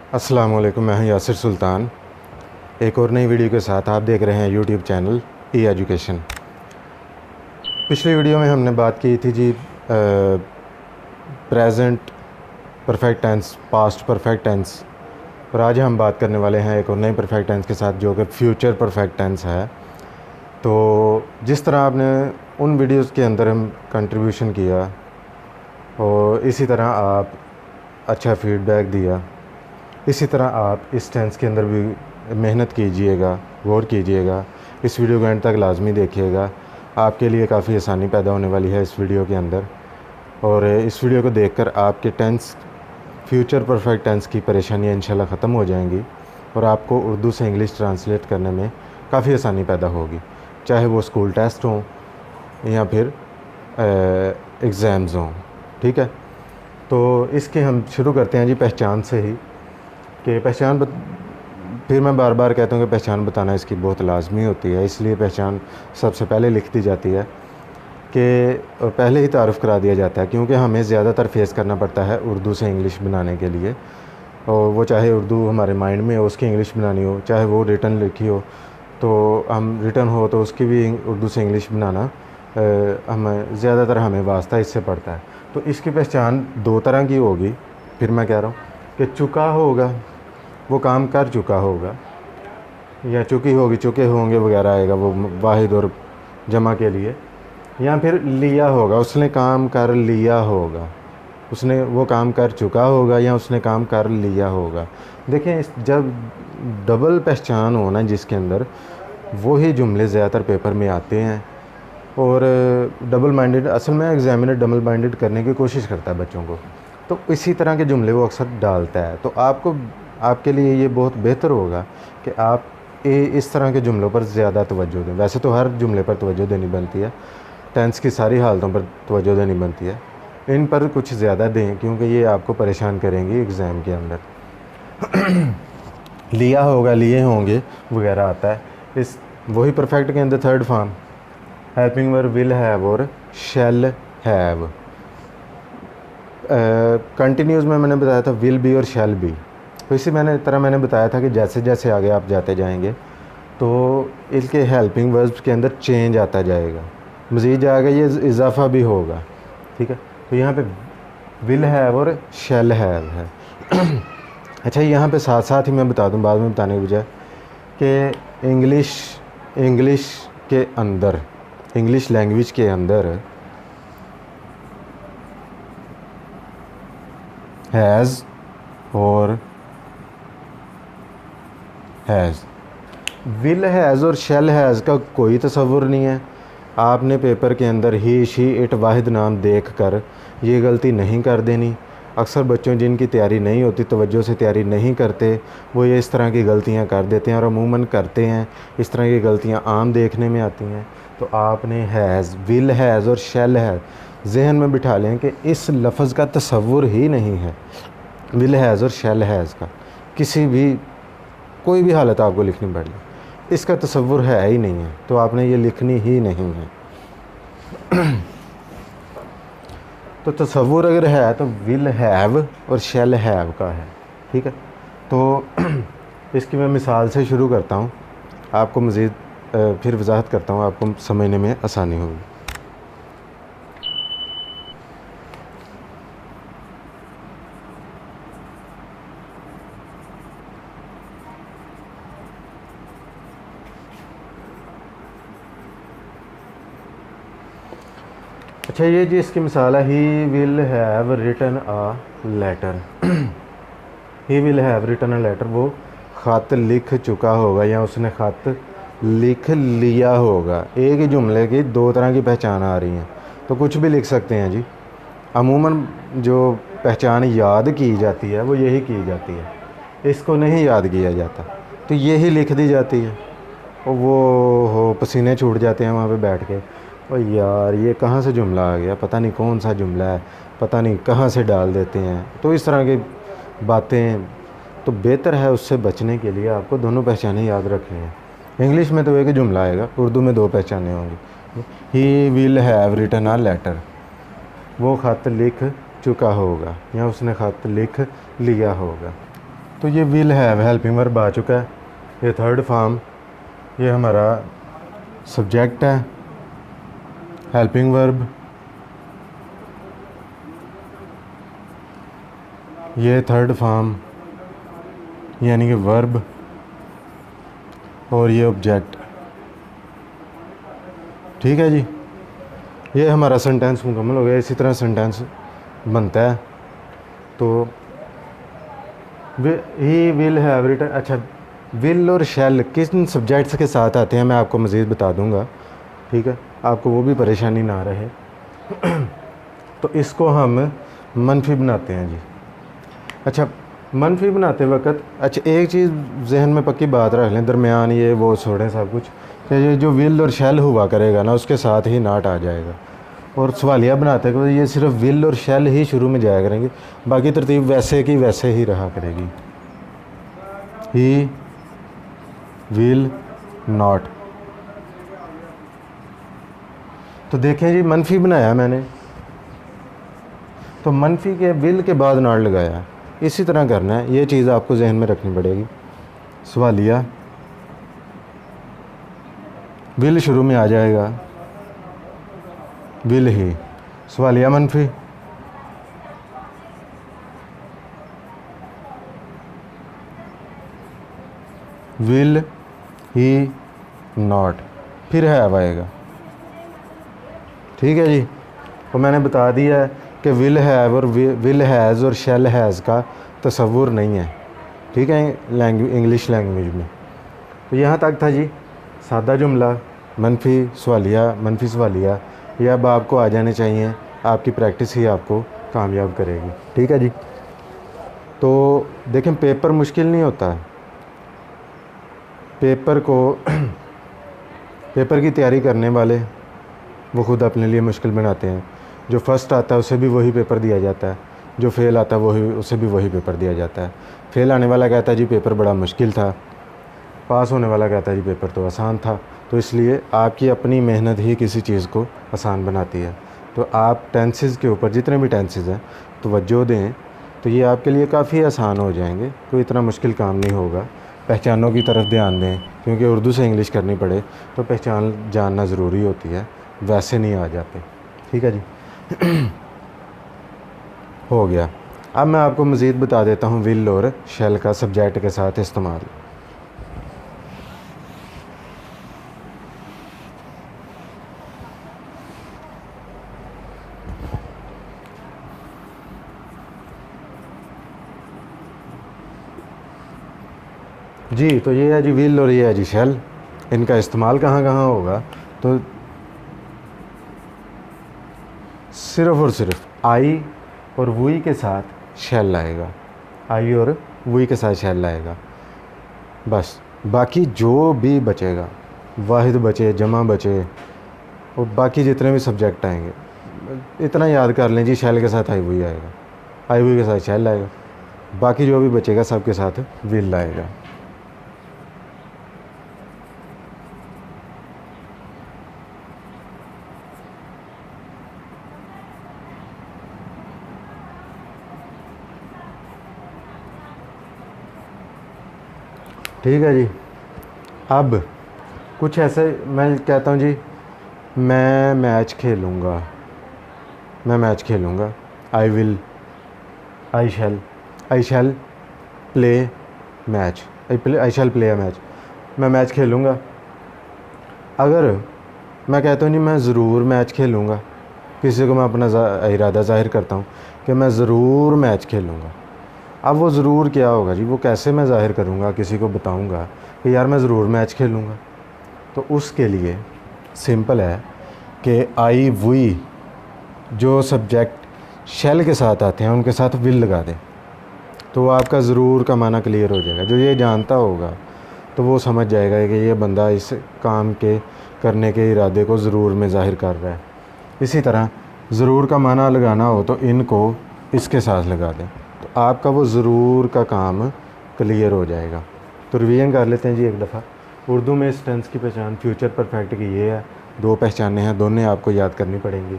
अस्सलाम वालेकुम, मैं हूं यासिर सुल्तान। एक और नई वीडियो के साथ आप देख रहे हैं यूट्यूब चैनल ई एजुकेशन। पिछली वीडियो में हमने बात की थी जी present perfect tense, past perfect tense, और आज हम बात करने वाले हैं एक और नई परफेक्ट टेंस के साथ जो कि फ्यूचर परफेक्ट टेंस है। तो जिस तरह आपने उन वीडियोस के अंदर हम कंट्रीब्यूशन किया और इसी तरह आप अच्छा फीडबैक दिया, इसी तरह आप इस टेंस के अंदर भी मेहनत कीजिएगा, गौर कीजिएगा। इस वीडियो को एंड तक लाजमी देखिएगा, आपके लिए काफ़ी आसानी पैदा होने वाली है इस वीडियो के अंदर। और इस वीडियो को देखकर आपके टेंस, फ्यूचर परफेक्ट टेंस की परेशानियाँ इंशाल्लाह ख़त्म हो जाएंगी और आपको उर्दू से इंग्लिश ट्रांसलेट करने में काफ़ी आसानी पैदा होगी, चाहे वो स्कूल टेस्ट हों या फिर एग्ज़ाम्स हों। ठीक है, तो इसके हम शुरू करते हैं जी पहचान से ही कि फिर मैं बार बार कहता हूँ कि पहचान बताना इसकी बहुत लाजमी होती है, इसलिए पहचान सबसे पहले लिख दी जाती है कि पहले ही तारुफ़ करा दिया जाता है, क्योंकि हमें ज़्यादातर फेस करना पड़ता है उर्दू से इंग्लिश बनाने के लिए। और वो चाहे उर्दू हमारे माइंड में हो उसकी इंग्लिश बनानी हो, चाहे वो रिटन लिखी हो तो हम रिटन हो तो उसकी भी उर्दू से इंग्लिश बनाना हमें वास्ता इससे पड़ता है। तो इसकी पहचान दो तरह की होगी। फिर मैं कह रहा हूँ कि चुका होगा, वो काम कर चुका होगा, या चुकी होगी, चुके होंगे वगैरह आएगा वो वाहिद और जमा के लिए, या फिर लिया होगा, उसने काम कर लिया होगा, उसने वो काम कर चुका होगा या उसने काम कर लिया होगा। देखें, जब डबल पहचान होना जिसके अंदर, वही जुमले ज़्यादातर पेपर में आते हैं। और डबल माइंडेड, असल में एग्जामिनर डबल माइंडेड करने की कोशिश करता है बच्चों को, तो इसी तरह के जुमले वो अक्सर डालता है। तो आपके लिए ये बहुत बेहतर होगा कि आप इस तरह के जुमलों पर ज़्यादा तवज्जो दें। वैसे तो हर जुमले पर तवज्जो देनी बनती है, टेंस की सारी हालतों पर तवज्जो देनी बनती है, इन पर कुछ ज़्यादा दें क्योंकि ये आपको परेशान करेंगी एग्ज़ाम के अंदर। लिया होगा, लिए होंगे वगैरह आता है इस वही परफेक्ट के अंदर third form helping verb will have और शैल हैव। कंटिन्यूस में मैंने बताया था विल बी और शैल बी। तो इसी तरह मैंने बताया था कि जैसे जैसे आगे आप जाते जाएंगे तो इसके हेल्पिंग वर्ब्स के अंदर चेंज आता जाएगा, मज़ीद आगे ये इजाफा भी होगा। ठीक है, तो यहाँ पे विल हैव और शैल हैव है। अच्छा, यहाँ पे साथ साथ ही मैं बता दूँ बाद में बताने की बजाय कि इंग्लिश के अंदर, इंग्लिश लैंग्वेज के अंदर हैज़ और हैज़, विल हैज़ और शैल हैज़ का कोई तसव्वुर नहीं है। आपने पेपर के अंदर ही, शी, इट, वाहिद नाम देख कर ये गलती नहीं कर देनी। अक्सर बच्चों जिनकी तैयारी नहीं होती, तवज्जो से तैयारी नहीं करते, वो ये इस तरह की गलतियां कर देते हैं और अमूमन करते हैं। इस तरह की गलतियां आम देखने में आती हैं। तो आपने हैज़, विल हैज़ और शैल हैज़ जहन में बिठा लें कि इस लफ्ज़ का तसव्वुर ही नहीं है, विल हैज़ और शैल हैज़ का कोई भी हालत आपको लिखनी पड़ जाए, इसका तसव्वुर है ही नहीं है, तो आपने ये लिखनी ही नहीं है। तो तसव्वुर अगर है तो विल हैव और शैल हैव का है। ठीक है, तो इसकी मैं मिसाल से शुरू करता हूँ, आपको मज़ीद फिर वजाहत करता हूँ, आपको समझने में आसानी होगी। अच्छा, ये जी इसकी मिसाल है, he will have written a letter. He will have written a letter, वो ख़त लिख चुका होगा या उसने ख़त लिख लिया होगा। एक ही जुमले की दो तरह की पहचान आ रही हैं, तो कुछ भी लिख सकते हैं जी। अमूमन जो पहचान याद की जाती है वो यही की जाती है, इसको नहीं याद किया जाता, तो यही लिख दी जाती है। और वो पसीने छूट जाते हैं वहाँ पे बैठ के, और यार ये कहाँ से जुमला आ गया, पता नहीं कौन सा जुमला है, पता नहीं कहाँ से डाल देते हैं। तो इस तरह की बातें, तो बेहतर है उससे बचने के लिए आपको दोनों पहचानें याद रखनी हैं। इंग्लिश में तो एक ही जुमला आएगा, उर्दू में दो पहचानें होंगी। He will have written a letter, वो ख़त लिख चुका होगा या उसने ख़त लिख लिया होगा। तो ये विल हैव हेल्पिंग वर्ब आ चुका है। ये थर्ड फॉर्म, ये हमारा सब्जेक्ट है, हेल्पिंग वर्ब, ये थर्ड फॉर्म यानी कि वर्ब, और ये ऑब्जेक्ट। ठीक है जी, ये हमारा सेंटेंस मुकम्मल हो गया। इसी तरह सेंटेंस बनता है। तो ही विल हैव रिटन, अच्छा विल और शैल किन सब्जेक्ट्स के साथ आते हैं मैं आपको मज़ीद बता दूंगा। ठीक है, आपको वो भी परेशानी ना रहे। तो इसको हम मनफी बनाते हैं जी। अच्छा, मनफी बनाते वक्त अच्छा एक चीज़ जहन में पक्की बात रख लें, दरमियान ये वो छोड़ें सब कुछ, कि ये जो विल और शैल हुआ करेगा ना उसके साथ ही नाट आ जाएगा। और सवालिया बनाते हुए ये सिर्फ विल और शैल ही शुरू में जाया करेंगे, बाकी तरतीब वैसे की वैसे ही रहा करेगी। He will not. तो देखें जी, मनफी बनाया मैंने, तो मनफी के विल के बाद नॉट लगाया। इसी तरह करना है, ये चीज़ आपको जहन में रखनी पड़ेगी। सवालिया विल शुरू में आ जाएगा, विल ही, सवालिया मनफी, विल ही नॉट, फिर हैव आएगा। ठीक है जी, तो मैंने बता दिया है कि विल हैव और विल हैज़ और शैल हैज़ का तसव्वुर नहीं है। ठीक है, इंग्लिश लैंग्वेज में। तो यहाँ तक था जी सादा जुमला, मनफी सवालिया, मनफी सवालिया। ये अब आपको आ जाने चाहिए, आपकी प्रैक्टिस ही आपको कामयाब करेगी। ठीक है जी, तो देखें पेपर मुश्किल नहीं होता है। पेपर को पेपर की तैयारी करने वाले वो ख़ुद अपने लिए मुश्किल बनाते हैं। जो फर्स्ट आता है उसे भी वही पेपर दिया जाता है, जो फेल आता है वही उसे भी वही पेपर दिया जाता है। फेल आने वाला कहता है जी पेपर बड़ा मुश्किल था, पास होने वाला कहता है जी पेपर तो आसान था। तो इसलिए आपकी अपनी मेहनत ही किसी चीज़ को आसान बनाती है। तो आप टेंसेस के ऊपर जितने भी टेंसेस हैं तवज्जो दें, तो ये आपके लिए काफ़ी आसान हो जाएंगे, कोई इतना मुश्किल काम नहीं होगा। पहचानों की तरफ ध्यान दें, क्योंकि उर्दू से इंग्लिश करनी पड़े तो पहचान जानना ज़रूरी होती है, वैसे नहीं आ जाते। ठीक है जी। हो गया। अब मैं आपको मज़ीद बता देता हूँ विल और शैल का सब्जेक्ट के साथ इस्तेमाल। जी, तो ये है जी विल और ये है जी शैल। इनका इस्तेमाल कहाँ कहाँ होगा? तो सिर्फ़ और सिर्फ आई और वुई के साथ शैल आएगा, आई और वुई के साथ शैल आएगा बस। बाकी जो भी बचेगा, वाहिद बचे, जमा बचे और बाकी जितने भी सब्जेक्ट आएंगे, इतना याद कर लें जी, शैल के साथ आई वुई आएगा, आई वुई के साथ शैल आएगा, बाकी जो भी बचेगा सब के साथ विल आएगा। ठीक है जी। अब कुछ ऐसे मैं कहता हूँ जी, मैं मैच खेलूँगा, मैं मैच खेलूँगा, I will, I shall play match, I shall play a match, मैं मैच खेलूँगा। अगर मैं कहता हूँ जी मैं ज़रूर मैच खेलूँगा, किसी को मैं अपना इरादा ज़ाहिर करता हूँ कि मैं ज़रूर मैच खेलूँगा। अब वो ज़रूर क्या होगा जी, वो कैसे मैं ज़ाहिर करूँगा, किसी को बताऊँगा कि यार मैं ज़रूर मैच खेलूँगा? तो उसके लिए सिंपल है कि आई वुई जो सब्जेक्ट शैल के साथ आते हैं उनके साथ विल लगा दें, तो आपका ज़रूर का माना क्लियर हो जाएगा। जो ये जानता होगा तो वो समझ जाएगा कि ये बंदा इस काम के करने के इरादे को ज़रूर में ज़ाहिर कर रहा है। इसी तरह ज़रूर का माना लगाना हो तो इनको इसके साथ लगा दें, तो आपका वो ज़रूर का काम क्लियर हो जाएगा। तो रिवीजन कर लेते हैं जी एक दफ़ा। उर्दू में इस टेंस की पहचान फ्यूचर परफेक्ट की ये है, दो पहचानें हैं, दोनों आपको याद करनी पड़ेंगी।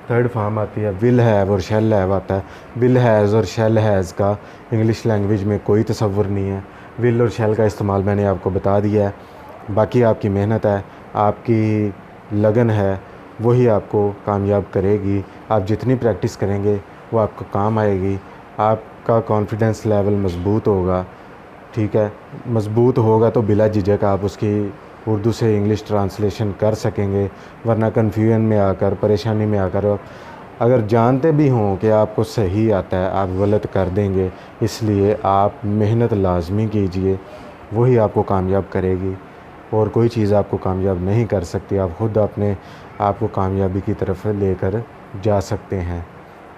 थर्ड फॉर्म आती है विल हैव और शेल हैव आता है। विल हैज़ और शेल हैज़ का इंग्लिश लैंग्वेज में कोई तसव्वुर नहीं है। विल और शेल का इस्तेमाल मैंने आपको बता दिया है। बाकी आपकी मेहनत है, आपकी लगन है, वही आपको कामयाब करेगी। आप जितनी प्रैक्टिस करेंगे वो आपको काम आएगी। आपका कॉन्फिडेंस लेवल मज़बूत होगा, ठीक है। मज़बूत होगा तो बिला झिझक आप उसकी उर्दू से इंग्लिश ट्रांसलेशन कर सकेंगे। वरना कन्फ्यूजन में आकर, परेशानी में आकर, अगर जानते भी हों कि आपको सही आता है, आप गलत कर देंगे। इसलिए आप मेहनत लाजमी कीजिए, वही आपको कामयाब करेगी। और कोई चीज़ आपको कामयाब नहीं कर सकती। आप ख़ुद अपने आप को कामयाबी की तरफ लेकर जा सकते हैं।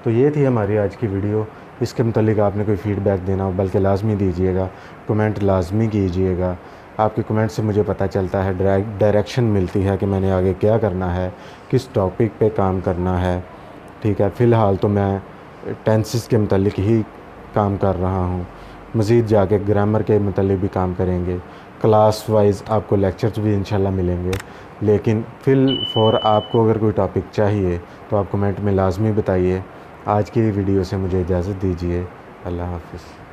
तो ये थी हमारी आज की वीडियो। इसके मुतालिक आपने कोई फ़ीडबैक देना हो बल्कि लाजमी दीजिएगा, कमेंट लाजमी कीजिएगा। आपके कमेंट से मुझे पता चलता है, डायरेक्शन मिलती है कि मैंने आगे क्या करना है, किस टॉपिक पे काम करना है, ठीक है। फ़िलहाल तो मैं टेंसेस के मुतालिक ही काम कर रहा हूँ। मज़ीद जाके ग्रामर के मुतालिक भी काम करेंगे। क्लास वाइज आपको लेक्चर्स भी इंशाल्लाह मिलेंगे। लेकिन फ़ॉर आपको अगर कोई टॉपिक चाहिए तो आप कमेंट में लाजमी बताइए। आज की वीडियो से मुझे इजाज़त दीजिए। अल्लाह हाफ़िज़।